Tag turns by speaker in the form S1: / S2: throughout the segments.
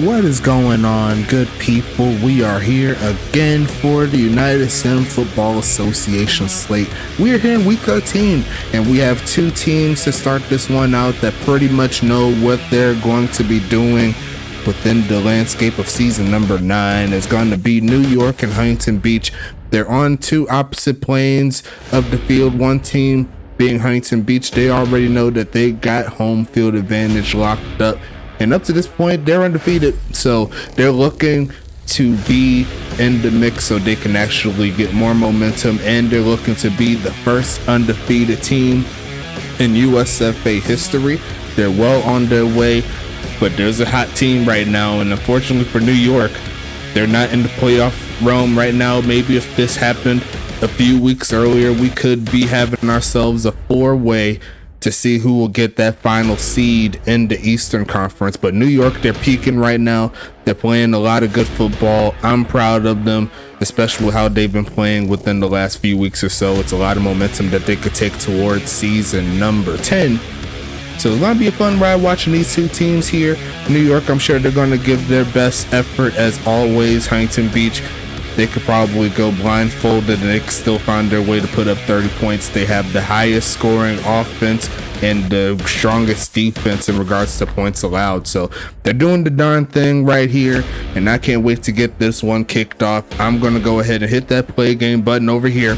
S1: What is going on, good people? We are here again for the United Sim Football Association slate. We are here in week 13, and we have two teams to start this one out that pretty much know what they're going to be doing within the landscape of season number 9. It's going to be New York and Huntington Beach. They're on two opposite planes of the field. One team being Huntington Beach, they already know that they got home field advantage locked up. And up to this point, they're undefeated. So they're looking to be in the mix so they can actually get more momentum. And they're looking to be the first undefeated team in USFA history. They're well on their way, but there's a hot team right now. And unfortunately for New York, they're not in the playoff realm right now. Maybe if this happened a few weeks earlier, we could be having ourselves a four-way to see who will get that final seed in the Eastern Conference. But New York, they're peaking right now. They're playing a lot of good football. I'm proud of them, especially how they've been playing within the last few weeks or so. It's a lot of momentum that they could take towards season number 10. So it's going to be a fun ride watching these two teams here. New York, I'm sure they're going to give their best effort as always. Huntington Beach, they could probably go blindfolded and they can still find their way to put up 30 points. They have the highest scoring offense and the strongest defense in regards to points allowed. So they're doing the darn thing right here, and I can't wait to get this one kicked off. I'm going to go ahead and hit that play game button over here,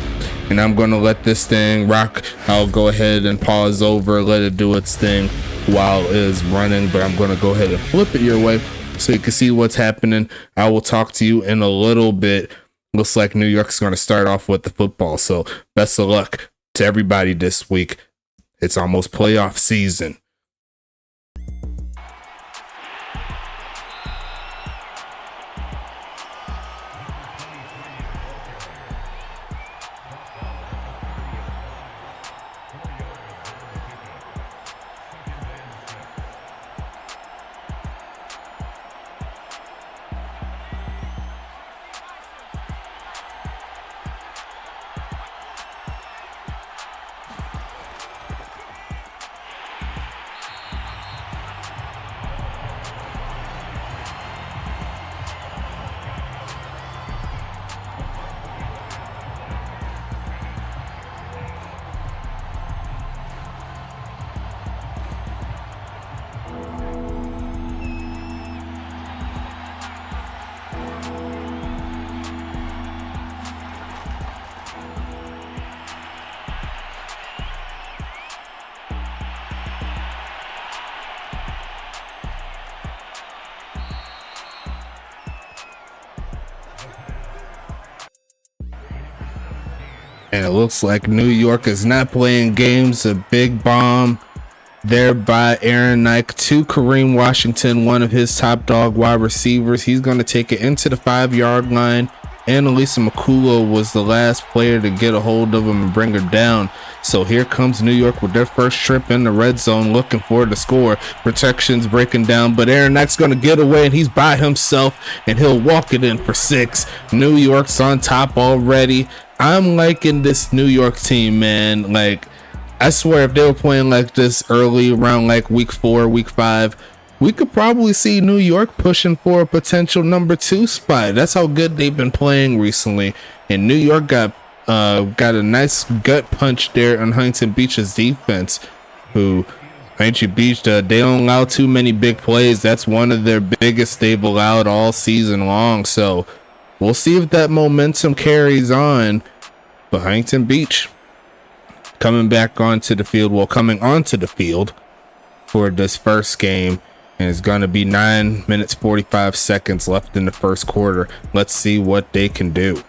S1: and I'm going to let this thing rock. I'll go ahead and pause over, let it do its thing while it's running, but I'm going to go ahead and flip it your way so you can see what's happening. I will talk to you in a little bit. Looks like New York's going to start off with the football. So best of luck to everybody this week. It's almost playoff season. And it looks like New York is not playing games. A big bomb there by Aaron Nike to Kareem Washington, one of his top dog wide receivers. He's going to take it into the 5-yard line. And Elisa Makulo was the last player to get a hold of him and bring her down. So here comes New York with their first trip in the red zone, looking for the score. Protection's breaking down, but Aaron Nike's going to get away, and he's by himself, and he'll walk it in for 6. New York's on top already. I'm liking this New York team, man. Like, I swear, if they were playing like this early around like week 4, week 5, we could probably see New York pushing for a potential number 2 spot. That's how good they've been playing recently. And New York got a nice gut punch there on Huntington Beach's defense, who Huntington Beach, they don't allow too many big plays. That's one of their biggest they've allowed all season long. So we'll see if that momentum carries on. But Huntington Beach coming onto the field for this first game. And it's going to be 9 minutes, 45 seconds left in the first quarter. Let's see what they can do.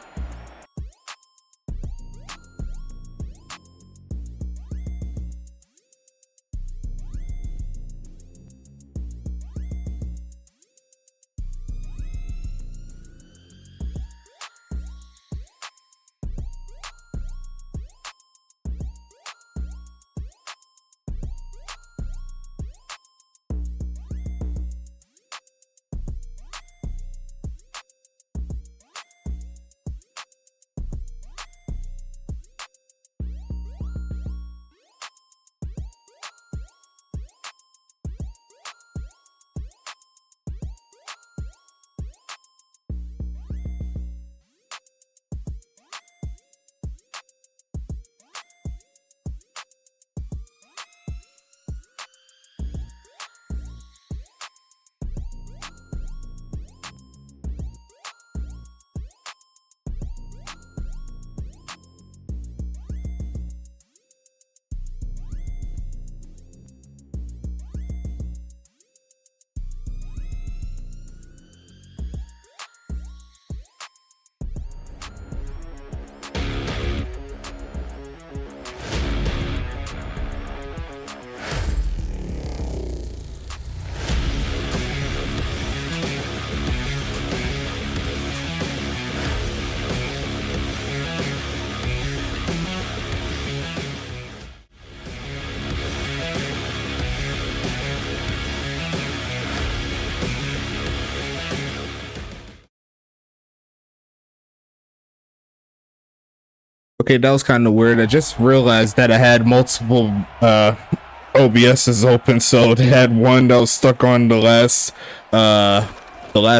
S1: Okay, that was kind of weird. I just realized that I had multiple OBSs open, so they had one that was stuck on the last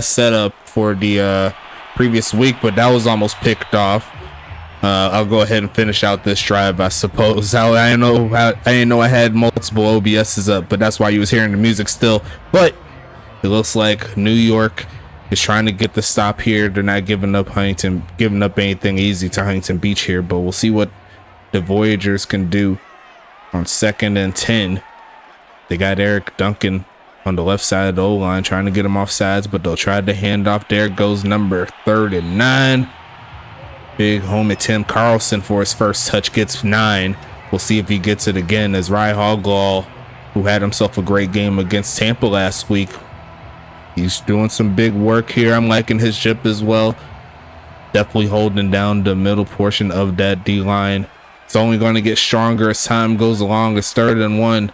S1: setup for the previous week, but that was almost picked off. I'll go ahead and finish out this drive, I suppose. I didn't know I had multiple OBSs up, but that's why you was hearing the music still. But it looks like New York is trying to get the stop here. They're not giving up anything easy to Huntington Beach here, but we'll see what the Voyagers can do on 2nd and 10. They got Eric Duncan on the left side of the O-line trying to get him off sides, but they'll try to hand off. There goes number 39. Big homie Tim Carlson for his first touch gets 9. We'll see if he gets it again, as Rye Hoglaw, who had himself a great game against Tampa last week, he's doing some big work here. I'm liking his chip as well. Definitely holding down the middle portion of that D-line. It's only going to get stronger as time goes along. It's 3rd and 1.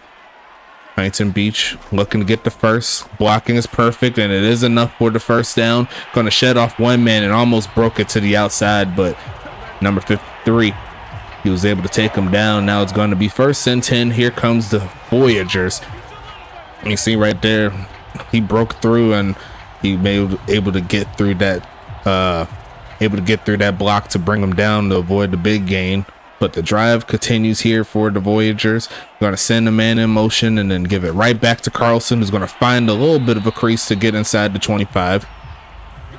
S1: Huntington Beach looking to get the first. Blocking is perfect, and it is enough for the first down. Going to shed off one man and almost broke it to the outside, but number 53, he was able to take him down. Now it's going to be 1st and 10. Here comes the Voyagers. You see right there, he broke through and he made able to get through that block to bring him down to avoid the big gain. But the drive continues here for the Voyagers. Going to send a man in motion and then give it right back to Carlson, who's going to find a little bit of a crease to get inside the 25.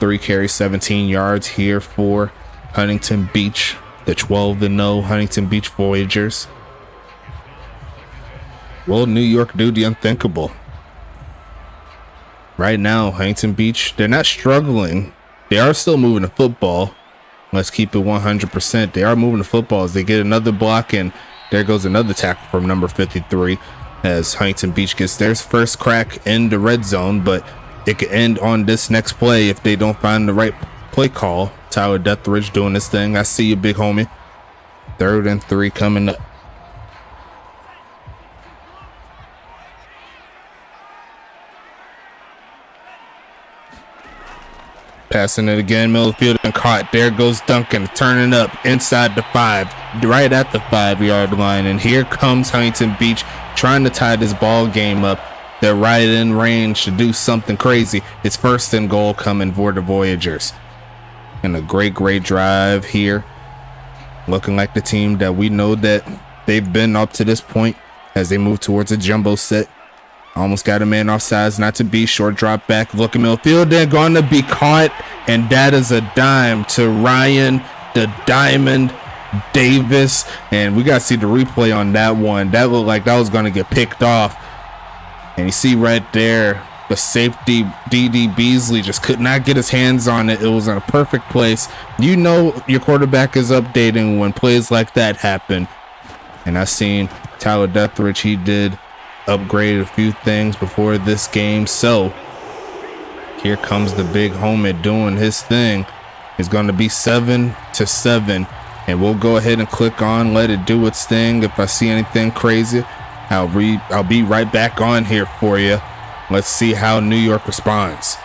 S1: 3 carries, 17 yards here for Huntington Beach, the 12-0 Huntington Beach Voyagers. Will New York do the unthinkable? Right now, Huntington Beach, they're not struggling. They are still moving the football. Let's keep it 100%. They are moving the football as they get another block, and there goes another tackle from number 53 as Huntington Beach gets their first crack in the red zone, but it could end on this next play if they don't find the right play call. Tyler Deathridge doing this thing. I see you, big homie. 3rd and 3 coming up. Passing it again, middle of the field and caught. There goes Duncan, turning up inside the 5, right at the 5-yard line. And here comes Huntington Beach trying to tie this ball game up. They're right in range to do something crazy. It's 1st and goal coming for the Voyagers. And a great drive here. Looking like the team that we know that they've been up to this point as they move towards a jumbo set. Almost got a man off sides, not to be. Short drop back, looking middle field. They're going to be caught, and that is a dime to Ryan the Diamond Davis. And we got to see the replay on that one. That looked like that was going to get picked off. And you see right there, the safety, D.D. Beasley, just could not get his hands on it. It was in a perfect place. You know your quarterback is updating when plays like that happen. And I seen Tyler Deathridge, he did upgrade a few things before this game. So here comes the big homie doing his thing. It's going to be 7-7, and we'll go ahead and click on let it do its thing. If I see anything crazy, I'll be right back on here for you. Let's see how New York responds.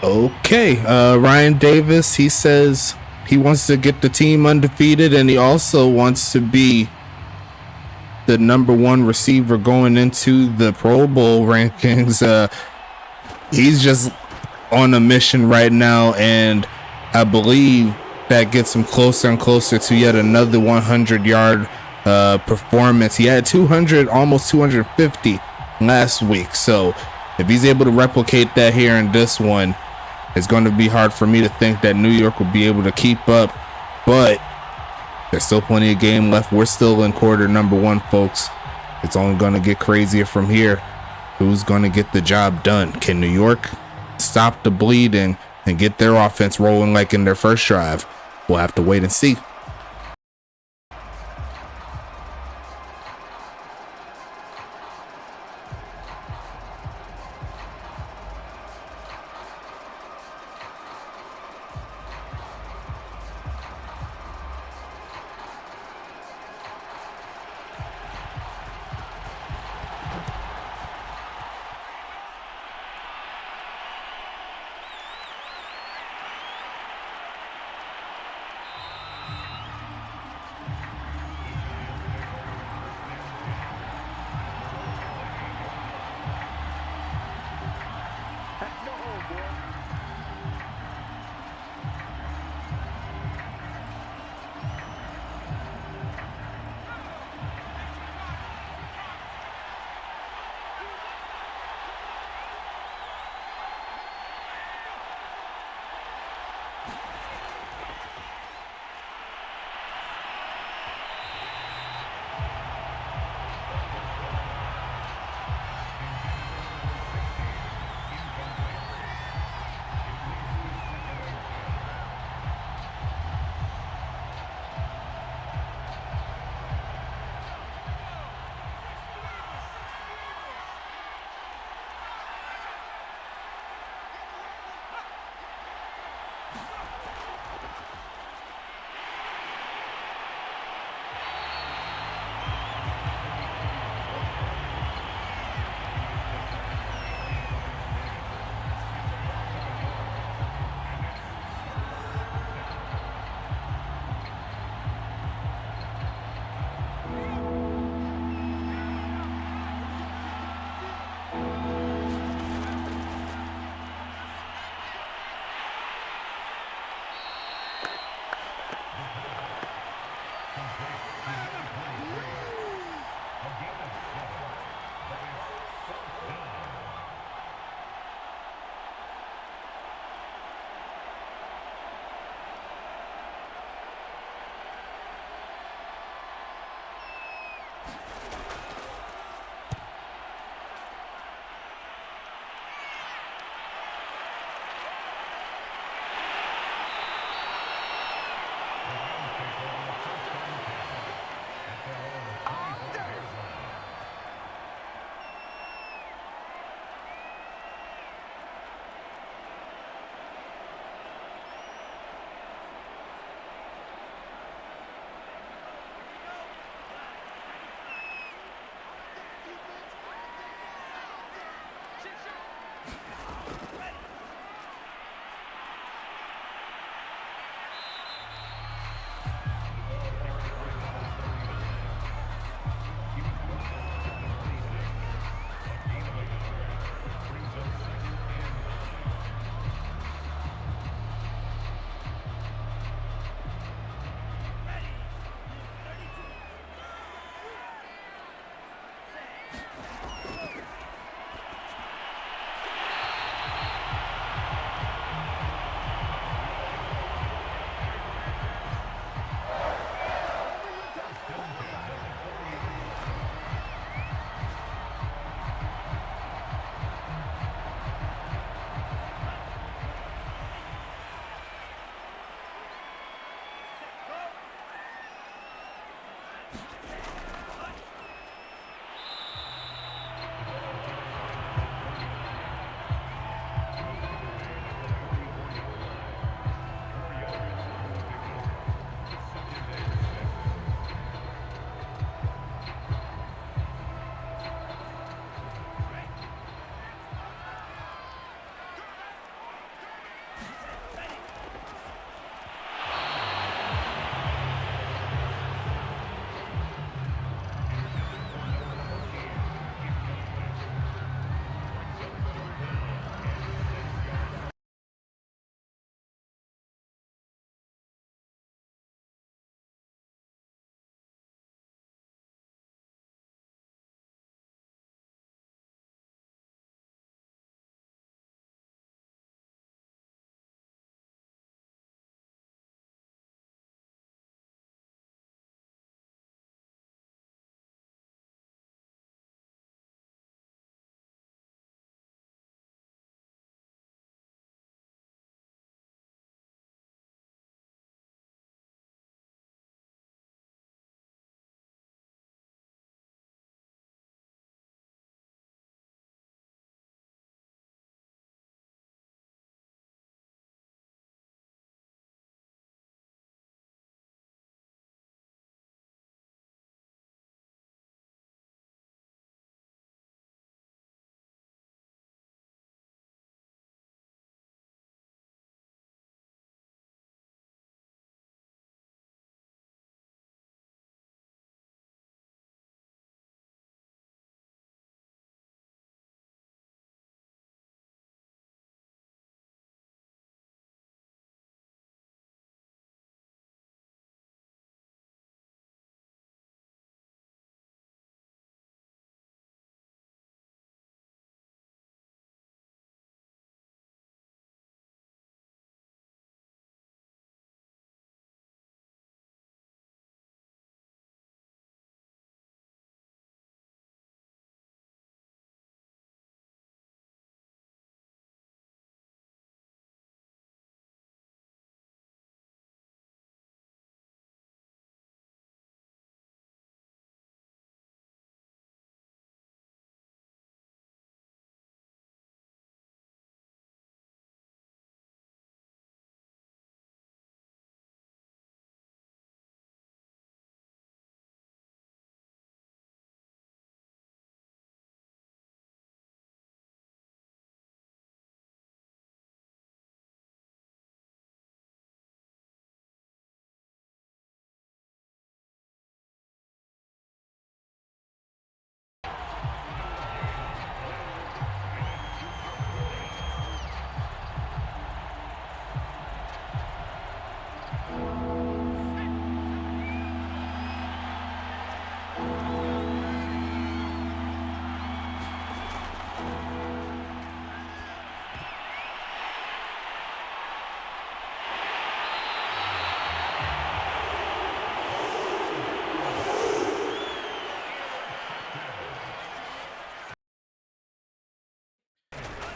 S1: Okay, Ryan Davis, he says he wants to get the team undefeated, and he also wants to be the #1 receiver going into the Pro Bowl rankings. He's just on a mission right now, and I believe that gets him closer and closer to yet another 100-yard performance. He had 200, almost 250 last week, so if he's able to replicate that here in this one, it's going to be hard for me to think that New York will be able to keep up, but there's still plenty of game left. We're still in quarter #1, folks. It's only going to get crazier from here. Who's going to get the job done? Can New York stop the bleeding and get their offense rolling like in their first drive? We'll have to wait and see.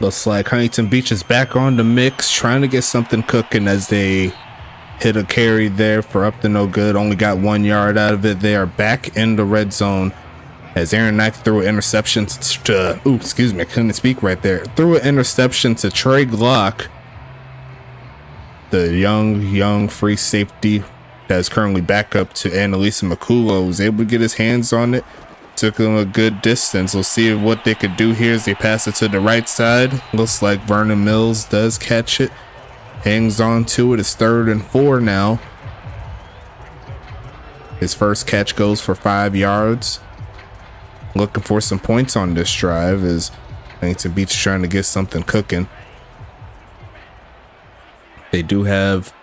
S1: Looks like Huntington Beach is back on the mix, trying to get something cooking as they hit a carry there for up to no good. Only got 1 yard out of it. They are back in the red zone as Aaron Knight threw an interception to, I couldn't speak right there. Threw an interception to Trey Glock, the young free safety that is currently back up to Annalisa Makula, was able to get his hands on it. Took him a good distance. We'll see what they could do here as they pass it to the right side. Looks like Vernon Mills does catch it. Hangs on to it. It's 3rd and 4 now. His first catch goes for 5 yards. Looking for some points on this drive as Huntington Beach trying to get something cooking. They do have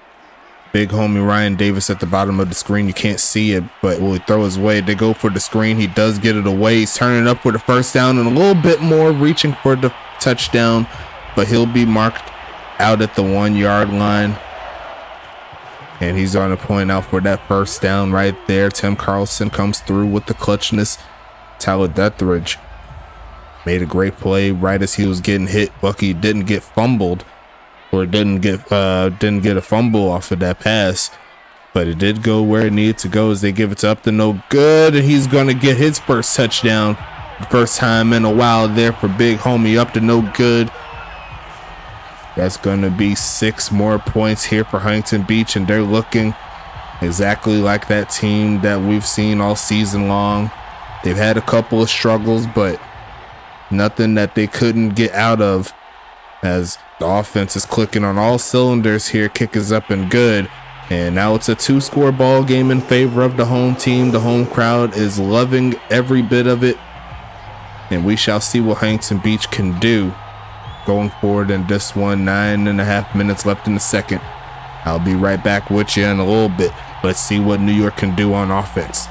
S1: big homie Ryan Davis at the bottom of the screen. You can't see it, but will he throw his way? They go for the screen. He does get it away. He's turning it up for the first down and a little bit more, reaching for the touchdown, but he'll be marked out at the 1 yard line. And he's on a point out for that first down right there. Tim Carlson comes through with the clutchness. Tyler Detheridge made a great play right as he was getting hit. Lucky didn't get fumbled. Or didn't get a fumble off of that pass, but it did go where it needed to go as they give it to up to no good, and he's gonna get his first touchdown, first time in a while there for big homie up to no good. That's gonna be 6 more points here for Huntington Beach, and they're looking exactly like that team that we've seen all season long. They've had a couple of struggles, but nothing that they couldn't get out of, as the offense is clicking on all cylinders here. Kick is up and good. And now it's a 2-score ball game in favor of the home team. The home crowd is loving every bit of it. And we shall see what Huntington Beach can do going forward in this one. 9.5 minutes left in the second. I'll be right back with you in a little bit. Let's see what New York can do on offense.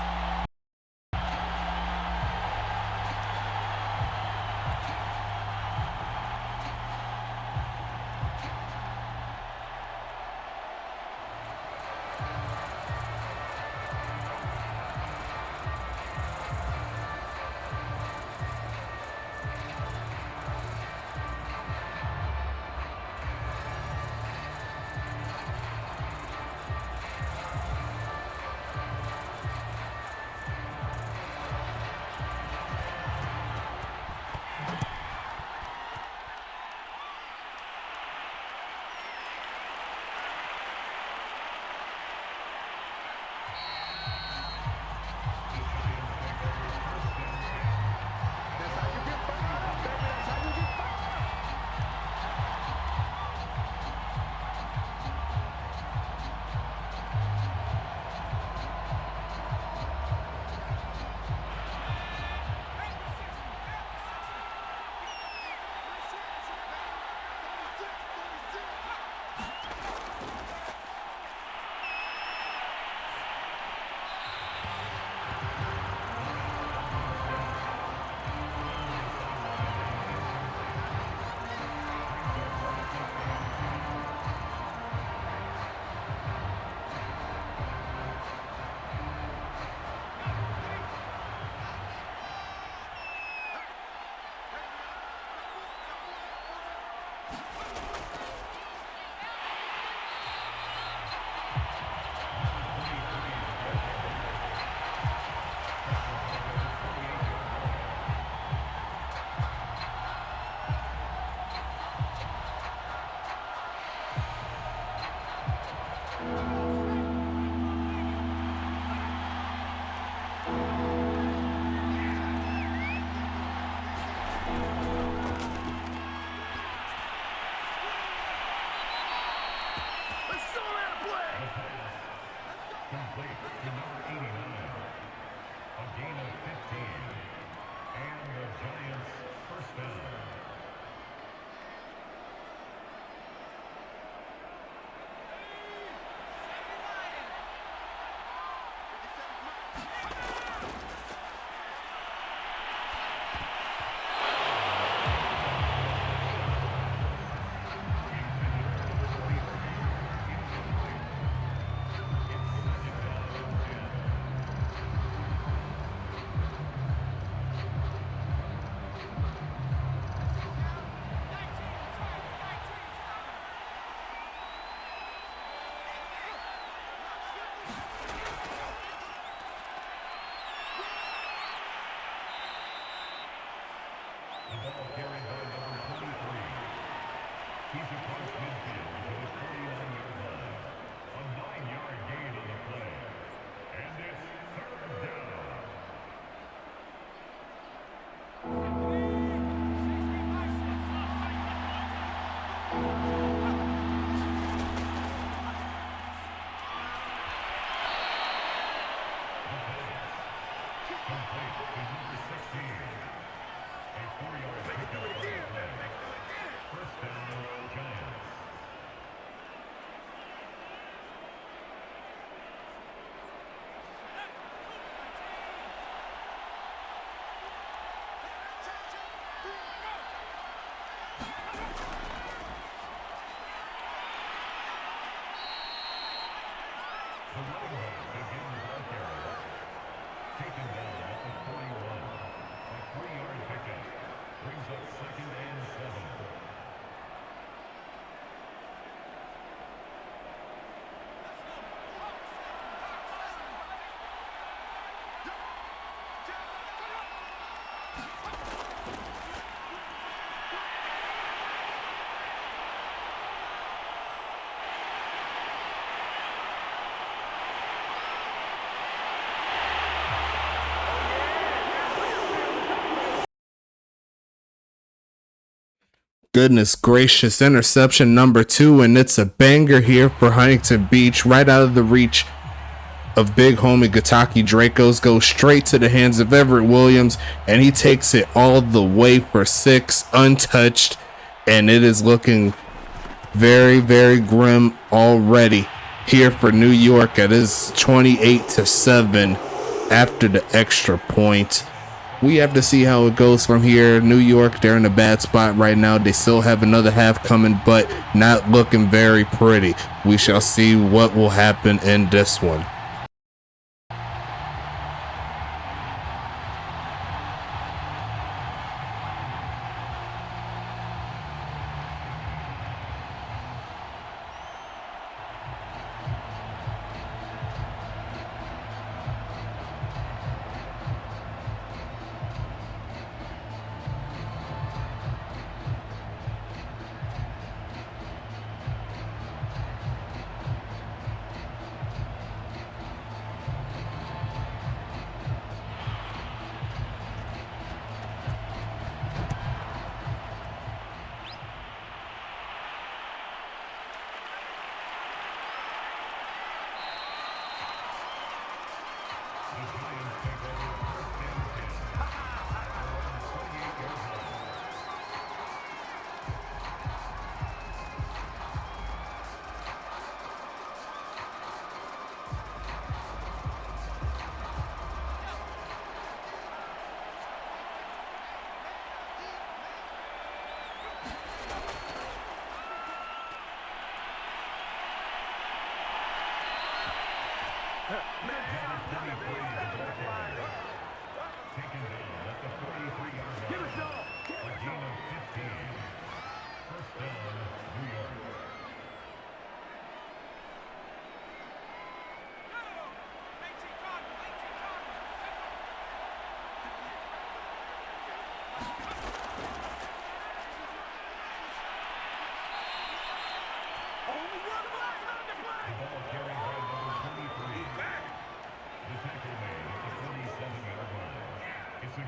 S1: Goodness gracious, interception number 2, and it's a banger here for Huntington Beach, right out of the reach of big homie Gataki Dracos. Goes straight to the hands of Everett Williams, and he takes it all the way for 6 untouched, and it is looking very, very grim already here for New York. It is 28-7 after the extra point. We have to see how it goes from here. New York, they're in a bad spot right now. They still have another half coming, but not looking very pretty. We shall see what will happen in this one.
S2: It's a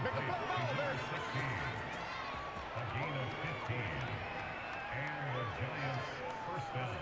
S2: A gain of 15. And the Giants first down.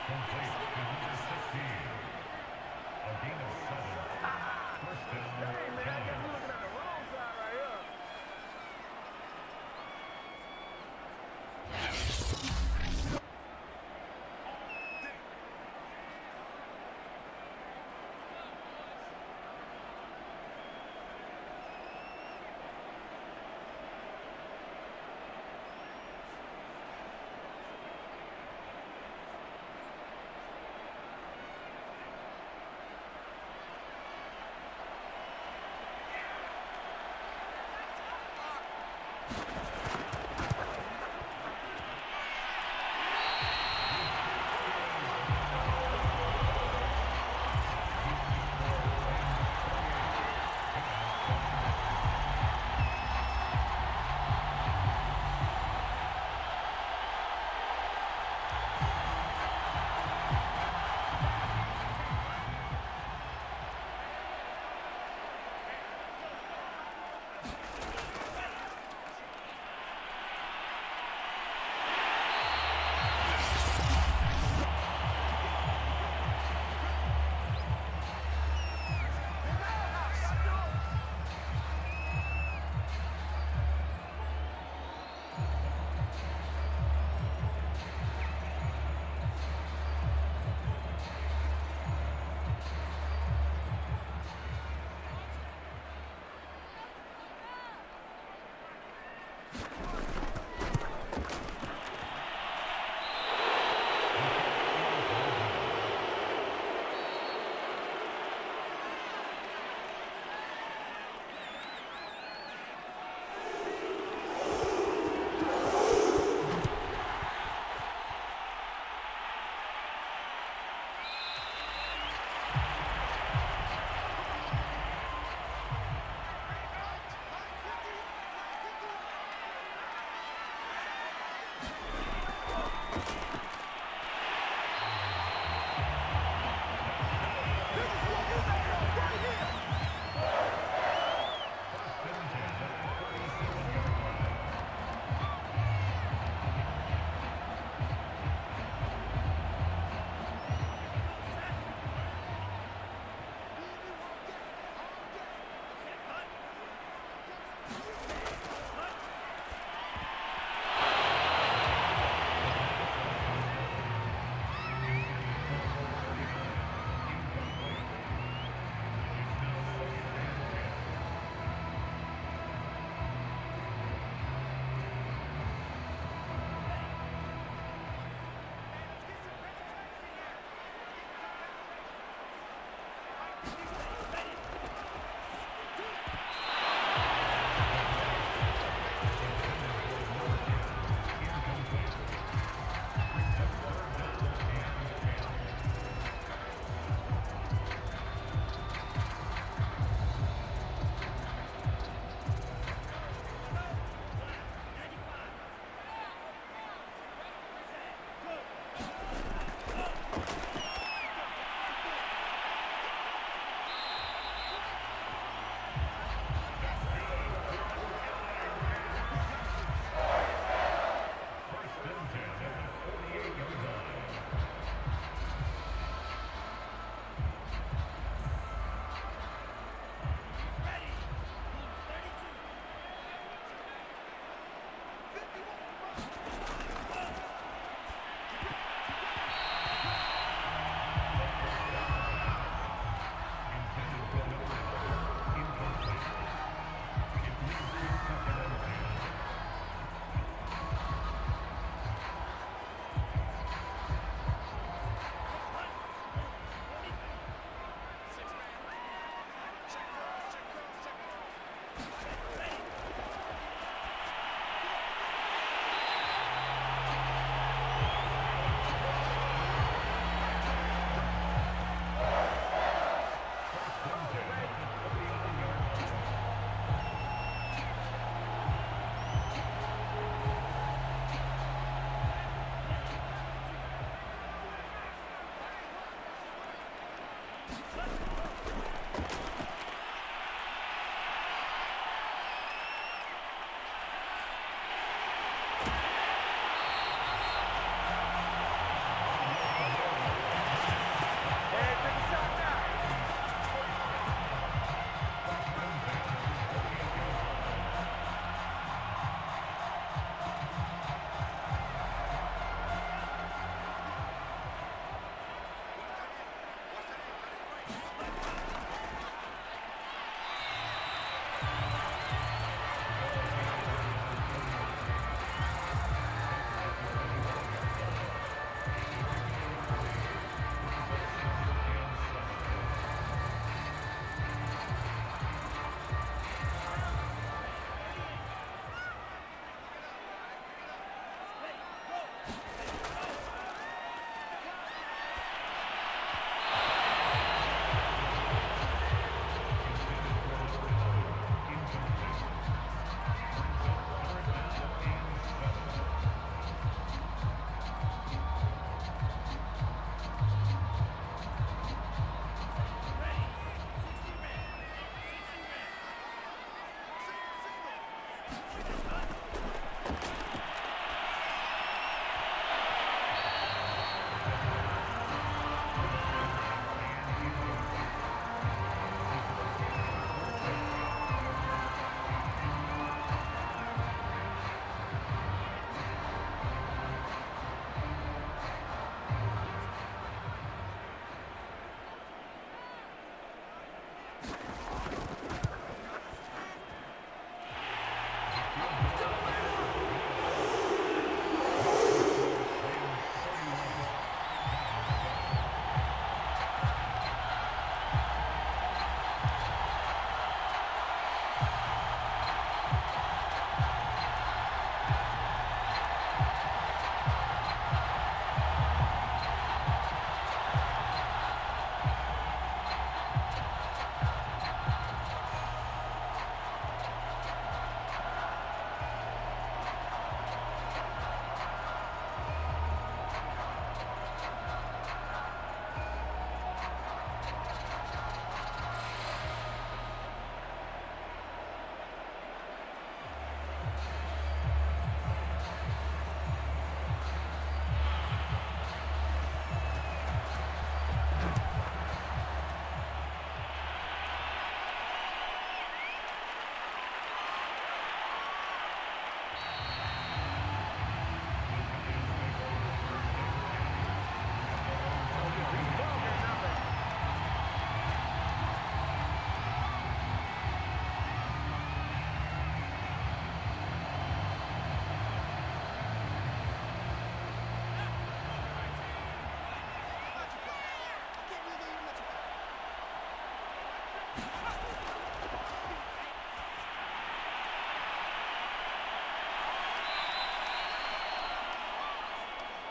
S2: Complete to number 16. A gain of 7. First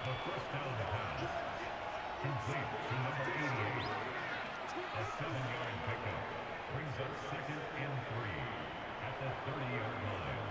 S2: The first down pass complete to number 88. A 7-yard pickup brings up 2nd and 3 at the 30-yard line.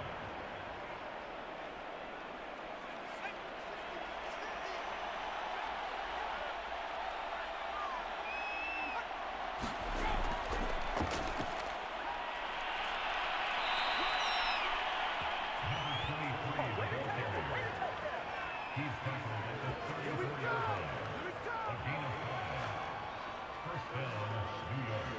S2: He's tackled at the 34-yard line. A gain of 5. First down, New York.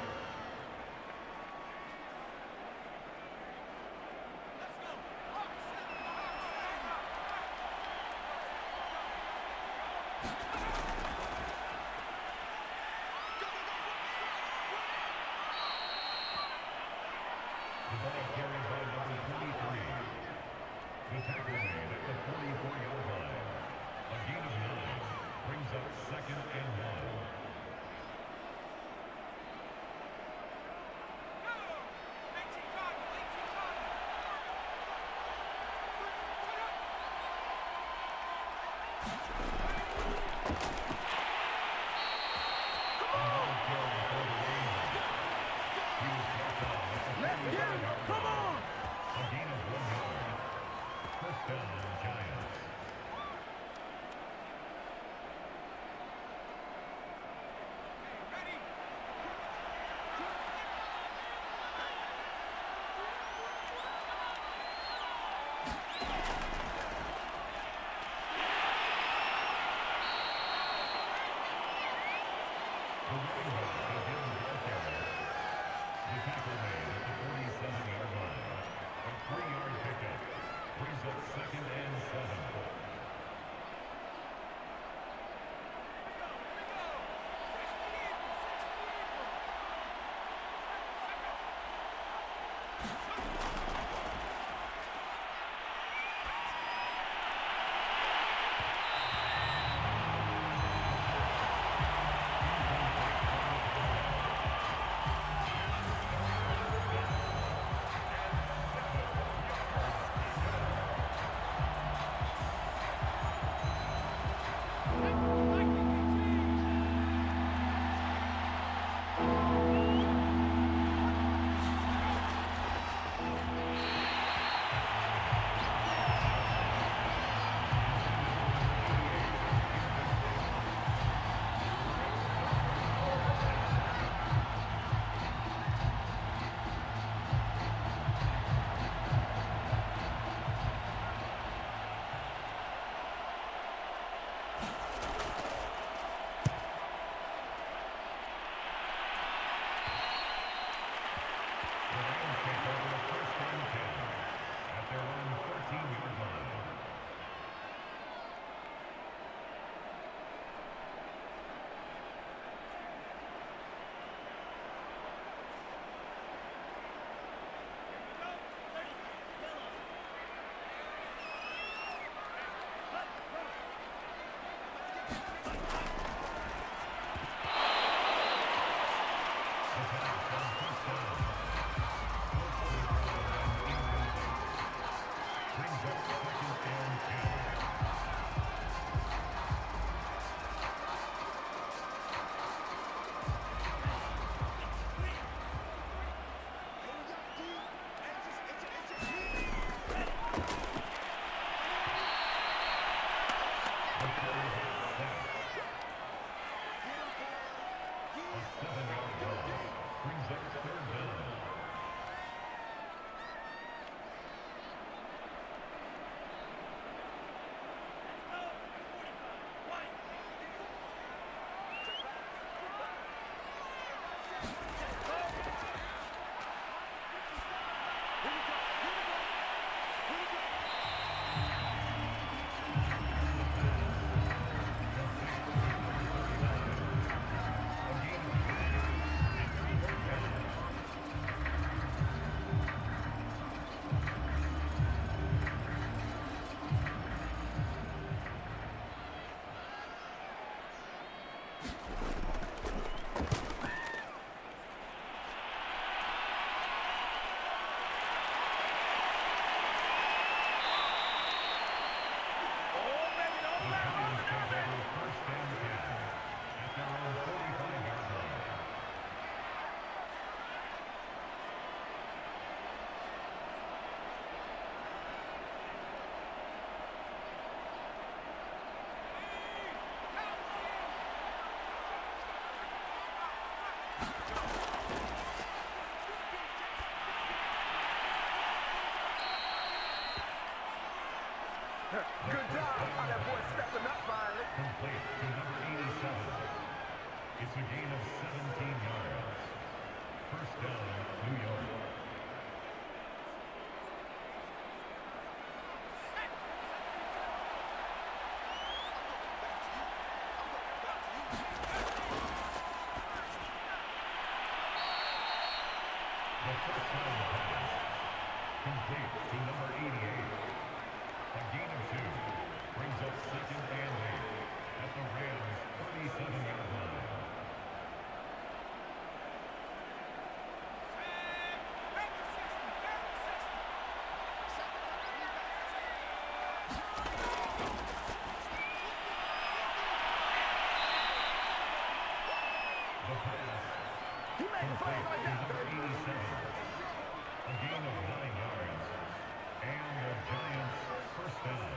S2: The ball carried by number 23. The tackle made at the 44-yard line. A gain of 9 brings up 2nd and 1. Come on! A gain of 1 yard. First down, Giants. The running back begins their carry. The tackle made at the 47-yard line. A 3-yard pickup brings up 2nd and 7.
S3: Good job. How that boy stepping up finally.
S2: Complete to number 87. It's a gain of 17 yards. First down, New York. The first down pass. Complete to number 88. A gain of 2. Brings up second and 8 at the Rams' 37-yard line. The pass.
S3: He made a play like that.
S2: Number 87. A gain of 9 yards. And the Giants' first down.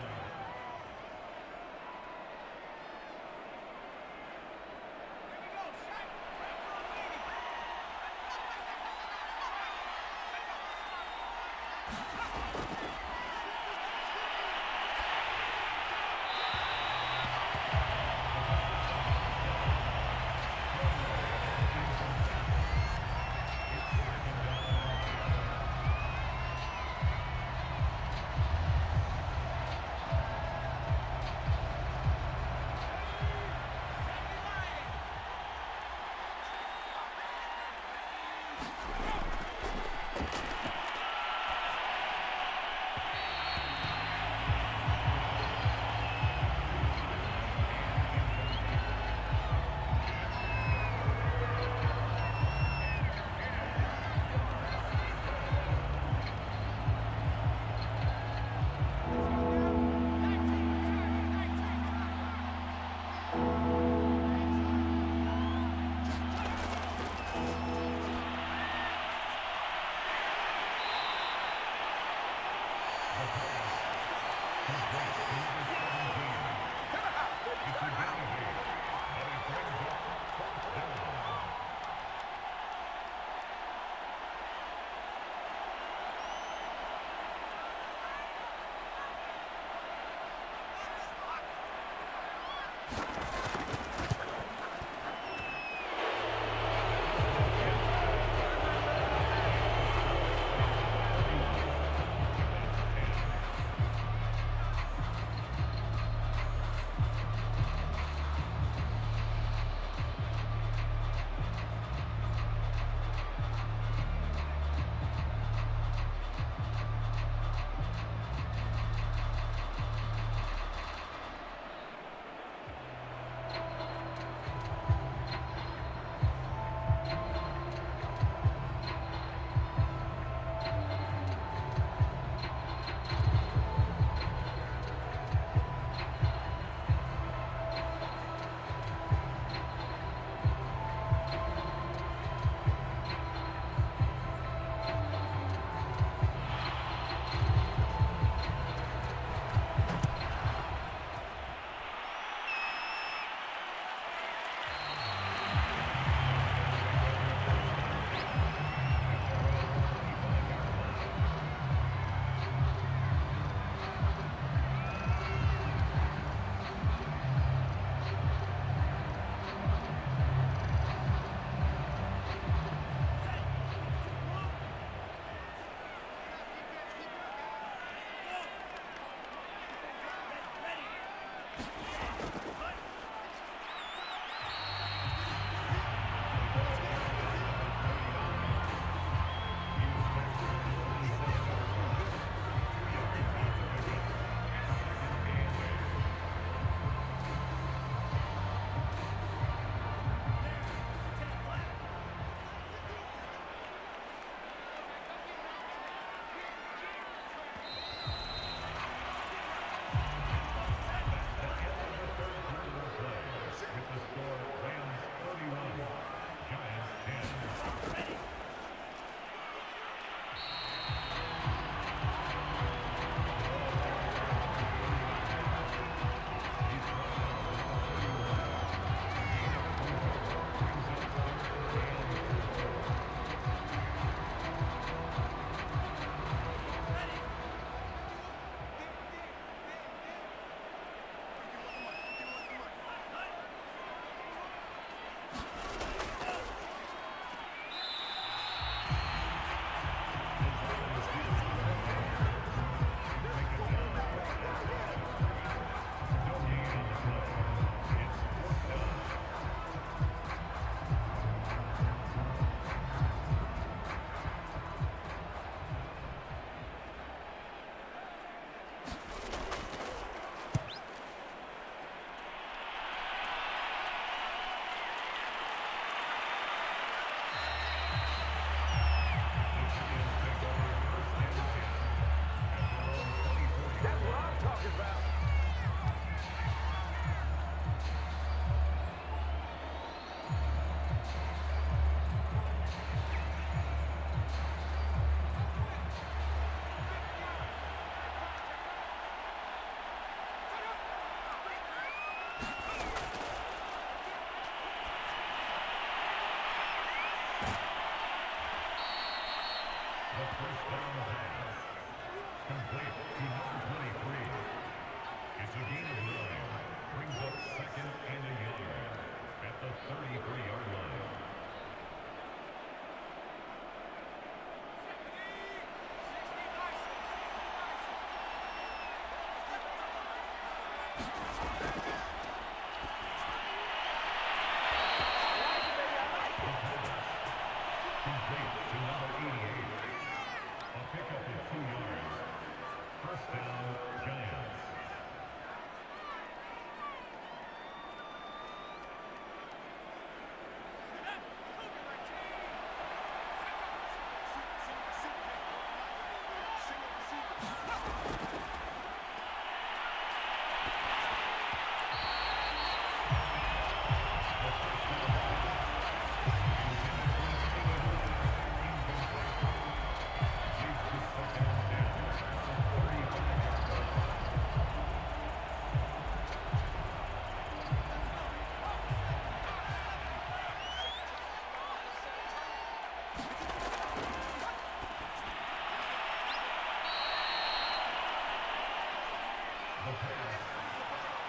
S2: The pass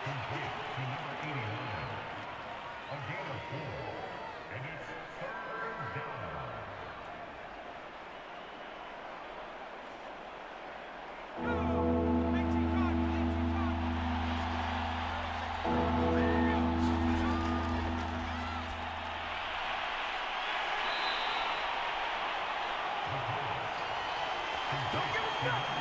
S2: complete to number 89. A gain of 4. And it's third down.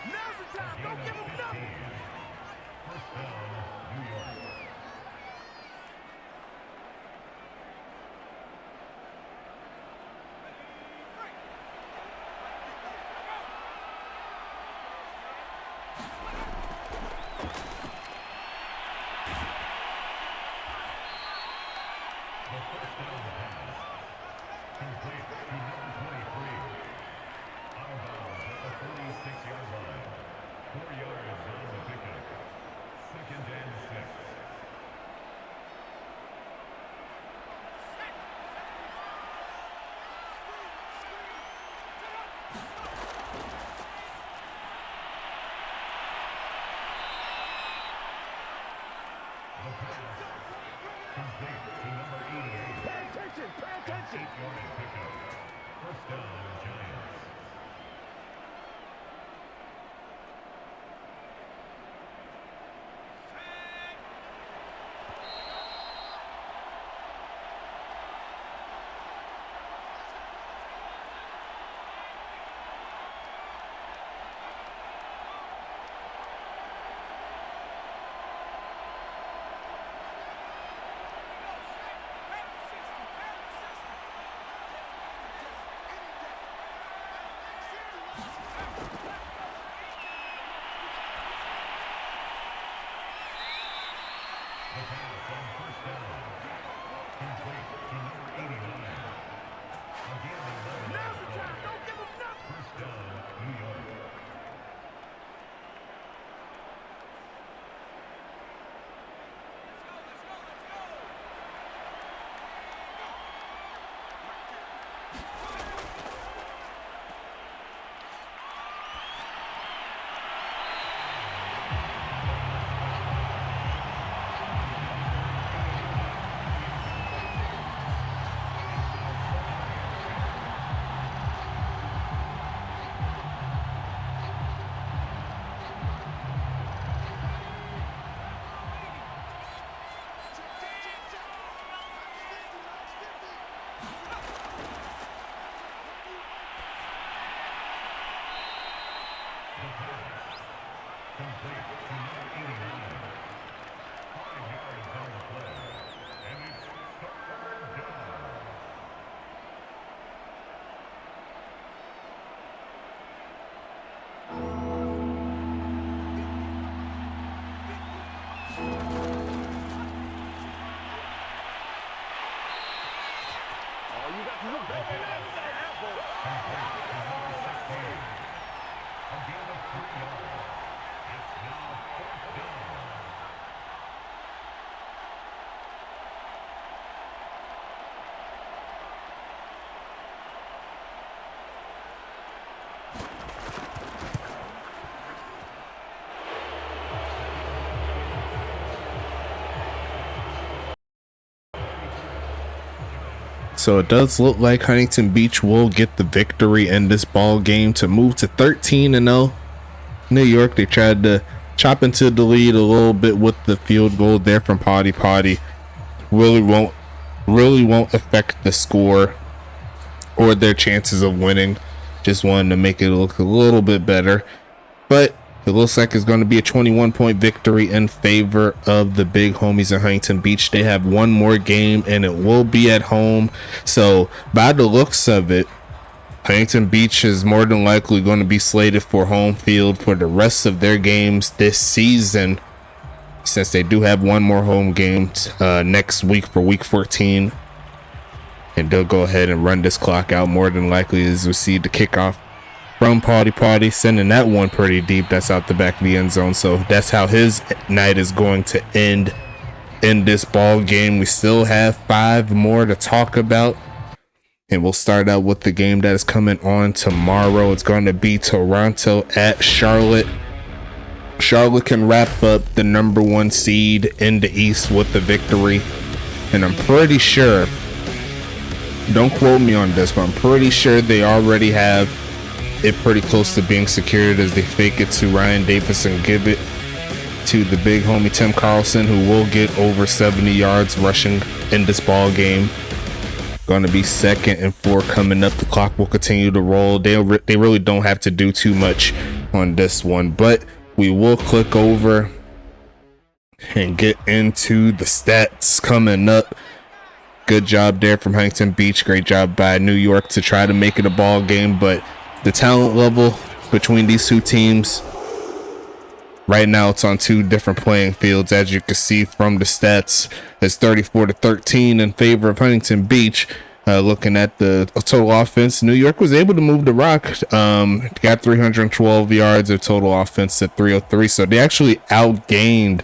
S3: Now's the time. Don't give him nothing.
S2: First down, New York. The first down pass. Complete to number 23. Out of bounds at the 46-yard line. 4 yards on the pickup. Second and 6. The pass. Complete to number 88.
S3: Pay attention. Pay attention.
S2: 8-yard pickup. First down, Giants. The pass on first down. Complete to number 89. Again, 11
S3: Now's
S2: yards
S3: the time.
S2: play.
S3: Don't give him nothing.
S2: First down, New York. Complete to number 89. 5 yards on the play. And it's third down.
S3: All you got to do is go over that apple.
S2: Complete to number 16. A gain of 3 yards. It's now fourth down.
S1: So it does look like Huntington Beach will get the victory in this ball game to move to 13-0. New York, they tried to chop into the lead a little bit with the field goal there from Potty. Really won't affect the score or their chances of winning. Just wanted to make it look a little bit better. But it looks like it's going to be a 21-point victory in favor of the big homies in Huntington Beach. They have one more game and it will be at home. So by the looks of it, Huntington Beach is more than likely going to be slated for home field for the rest of their games this season, since they do have one more home game next week for week 14. And they'll go ahead and run this clock out more than likely as we see the kickoff from Potty, sending that one pretty deep. That's out the back of the end zone. So that's how his night is going to end in this ball game. We still have 5 more to talk about. And we'll start out with the game that is coming on tomorrow. It's going to be Toronto at Charlotte. Charlotte can wrap up the number 1 seed in the East with the victory. And I'm pretty sure, don't quote me on this, but I'm pretty sure they already have it pretty close to being secured as they fake it to Ryan Davis and give it to the big homie Tim Carlson, who will get over 70 yards rushing in this ball game. Going to be 2nd and 4 coming up. The clock will continue to roll. They really don't have to do too much on this one, but we will click over and get into the stats coming up. Good job there from Huntington Beach. Great job by New York to try to make it a ball game, but the talent level between these two teams right now, it's on two different playing fields. As you can see from the stats, it's 34-13 in favor of Huntington Beach. Looking at the total offense, New York was able to move the rock. Got 312 yards of total offense at 303, so they actually outgained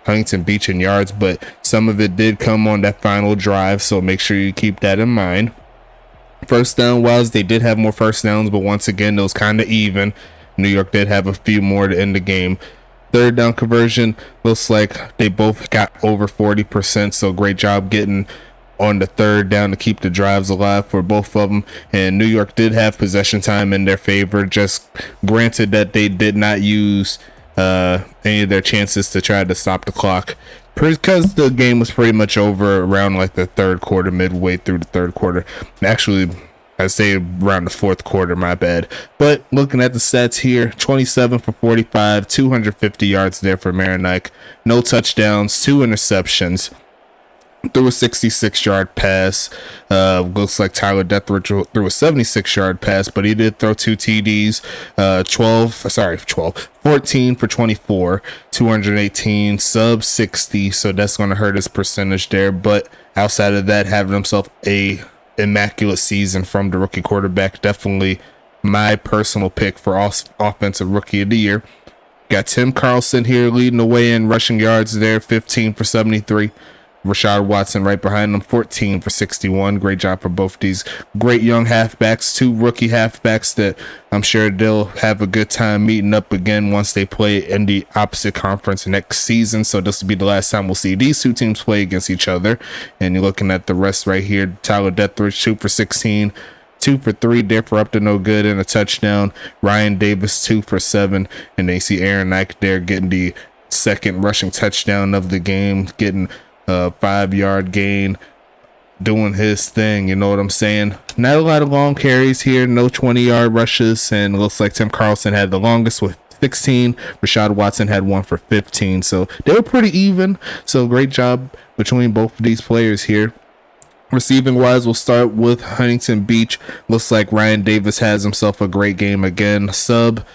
S1: Huntington Beach in yards, but some of it did come on that final drive, so make sure you keep that in mind. First down wise, they did have more first downs, but once again, it was kind of even. New York did have a few more to end the game. Third down conversion, looks like they both got over 40%, so great job getting on the third down to keep the drives alive for both of them. And New York did have possession time in their favor, just granted that they did not use any of their chances to try to stop the clock, because the game was pretty much over around like the third quarter, midway through the third quarter. Actually, I say around the fourth quarter, my bad. But looking at the stats here, 27 for 45, 250 yards there for Marinike. No touchdowns, 2 interceptions. Threw a 66-yard pass. Looks like Tyler Dethridge threw a 76-yard pass, but he did throw 2 TDs. 14 for 24, 218, sub 60. So that's going to hurt his percentage there. But outside of that, having himself a immaculate season from the rookie quarterback. Definitely my personal pick for offensive rookie of the year. Got Tim Carlson here leading the way in rushing yards there, 15 for 73. Rashad Watson right behind them, 14 for 61. Great job for both these great young halfbacks, 2 rookie halfbacks that I'm sure they'll have a good time meeting up again once they play in the opposite conference next season. So this will be the last time we'll see these two teams play against each other. And you're looking at the rest right here. Tyler Dethridge, 2 for 16. 2 for 3 there for up to no good and a touchdown. Ryan Davis, 2 for 7. And they see Aaron Nike there getting the second rushing touchdown of the game, getting a 5-yard gain, doing his thing, you know what I'm saying? Not a lot of long carries here, no 20-yard rushes, and it looks like Tim Carlson had the longest with 16. Rashad Watson had 1 for 15, so they were pretty even. So great job between both of these players here. Receiving wise, we'll start with Huntington Beach. Looks like Ryan Davis has himself a great game again, sub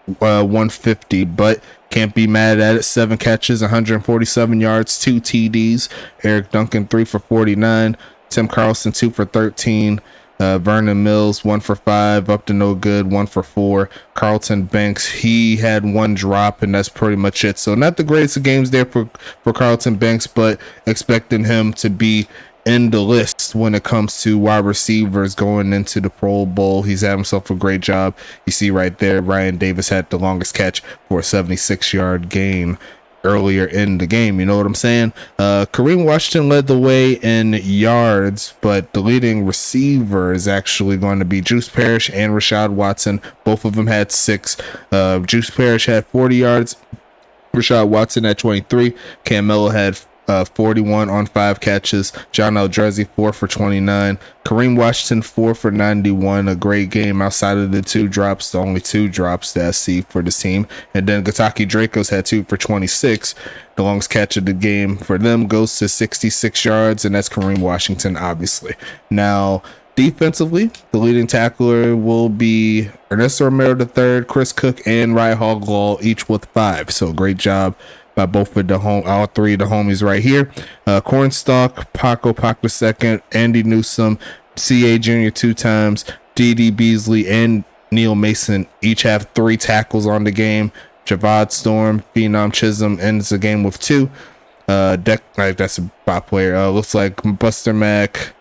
S1: 150, but can't be mad at it. 7 catches, 147 yards, 2 TDs. Eric Duncan, 3 for 49. Tim Carlson, 2 for 13. Vernon Mills, 1 for 5, up to no good, 1 for 4. Carlton Banks, he had 1 drop, and that's pretty much it. So not the greatest of games there for Carlton Banks, but expecting him to be in the list when it comes to wide receivers going into the Pro Bowl. He's had himself a great job. You see right there, Ryan Davis had the longest catch for a 76-yard gain earlier in the game. You know what I'm saying? Kareem Washington led the way in yards, but the leading receiver is actually going to be Juice Parrish and Rashad Watson. Both of them had 6. Juice Parrish had 40 yards. Rashad Watson had 23. Cam Miller had 41 on 5 catches. John Eldrezi, 4 for 29. Kareem Washington, 4 for 91. A great game outside of the 2 drops, the only 2 drops that I see for the team. And then Gataki Dracos had 2 for 26. The longest catch of the game for them goes to 66 yards, and that's Kareem Washington, obviously. Now, defensively, the leading tackler will be Ernesto Romero III, Chris Cook, and Ryan Hoglaw, each with 5. So great job by both of all 3 of the homies right here. Cornstalk, Paco II, Andy Newsom, C.A. Jr. 2 times, D.D. Beasley, and Neil Mason each have 3 tackles on the game. Javad Storm, Phenom Chisholm ends the game with 2. That's a bot player. Looks like Buster Mack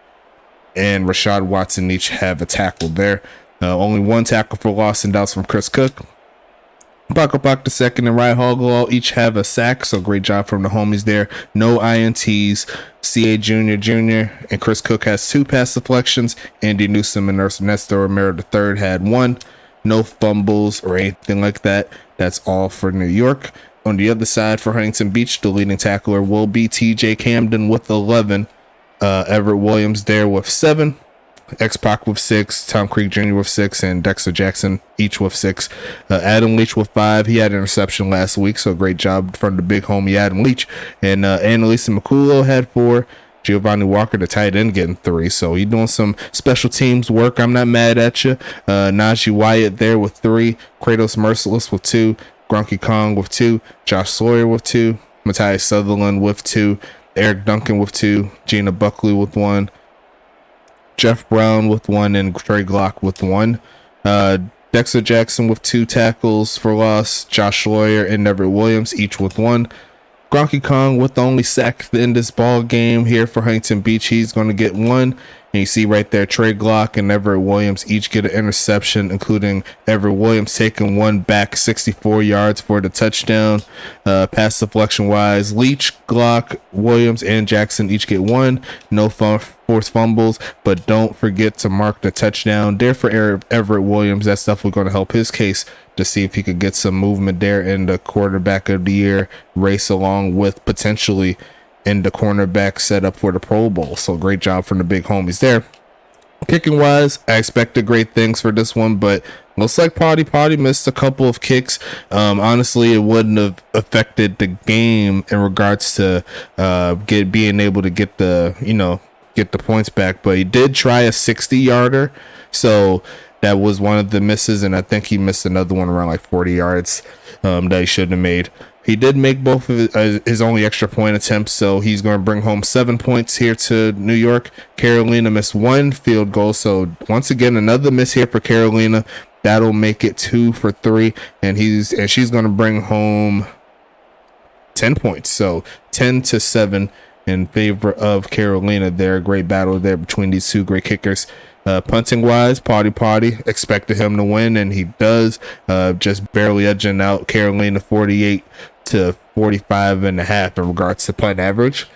S1: and Rashad Watson each have a tackle there. Only 1 tackle for loss, and that was from Chris Cook. Paco II and Ryan Hoglaw each have a sack, so great job from the homies there. No INTs. C.A. Jr. and Chris Cook has 2 pass deflections. Andy Newsom and Ernesto Romero III had 1. No fumbles or anything like that. That's all for New York. On the other side, for Huntington Beach, the leading tackler will be TJ Camden with 11. Everett Williams there with 7. X-Pac with 6, Tom Creek Jr. with 6, and Dexter Jackson each with 6. Adam Leach with 5. He had an interception last week, so great job from the big homie Adam Leach. And Annalisa McCullough had 4. Giovanni Walker, the tight end, getting 3. So he doing some special teams work. I'm not mad at you. Najee Wyatt there with 3. Kratos Merciless with 2. Gronky Kong with 2. Josh Sawyer with 2. Matthias Sutherland with 2. Eric Duncan with 2. Gina Buckley with 1. Jeff Brown with 1, and Trey Glock with 1. Dexter Jackson with 2 tackles for loss. Josh Sawyer and Everett Williams each with 1. Gronky Kong with the only sack in this ball game here for Huntington Beach. He's going to get 1. And you see right there, Trey Glock and Everett Williams each get an interception, including Everett Williams taking 1 back 64 yards for the touchdown. Pass deflection wise, Leach, Glock, Williams, and Jackson each get 1. No forced fumbles, but don't forget to mark the touchdown there for Everett Williams. That's definitely going to help his case to see if he could get some movement there in the quarterback of the year race, along with potentially in the cornerback setup for the Pro Bowl. So great job from the big homies there. Kicking wise, I expected great things for this one, but looks like Potty missed a couple of kicks. Honestly, it wouldn't have affected the game in regards to being able to get the points back, but he did try a 60-yarder, so that was one of the misses, and I think he missed another one around like 40 yards that he shouldn't have made. He did make both of his only extra point attempts, so he's going to bring home 7 points here to New York. Carolina missed 1 field goal, so once again, another miss here for Carolina. That'll make it 2 for 3, and she's going to bring home 10 points, so 10-7 in favor of Carolina there. Great battle there between these two great kickers. Punting wise, Potty expected him to win, and he does, just barely edging out Carolina 48-45.5 in regards to punt average.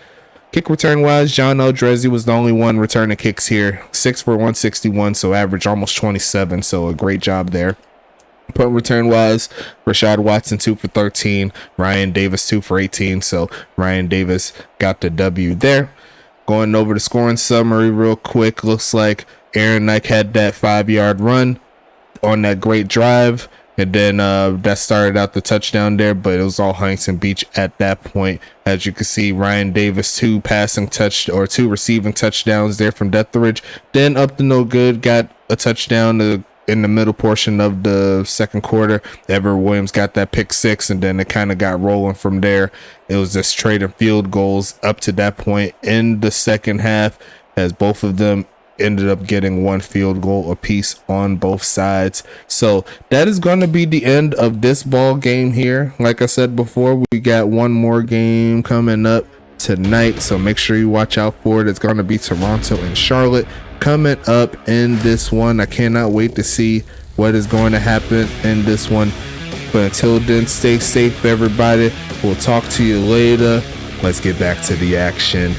S1: Kick return wise, John Eldrezi was the only one returning kicks here, 6 for 161, so average almost 27, so a great job there. Punt return wise, Rashad Watson 2 for 13, Ryan Davis 2 for 18, so Ryan Davis got the W there. Going over the scoring summary real quick, looks like Aaron Knight had that 5-yard run on that great drive, and then that started out the touchdown there, but it was all Huntington Beach at that point. As you can see, Ryan Davis 2 receiving touchdowns there from Deathridge. Then up to no good, got a touchdown in the middle portion of the second quarter. Everett Williams got that pick 6, and then it kind of got rolling from there. It was just trading field goals up to that point in the second half, as both of them ended up getting 1 field goal apiece on both sides. So that is going to be the end of this ball game here. Like I said before, we got one more game coming up tonight, so make sure you watch out for it. It's going to be Toronto and Charlotte coming up in this one. I cannot wait to see what is going to happen in this one, but until then, stay safe, everybody. We'll talk to you later. Let's get back to the action.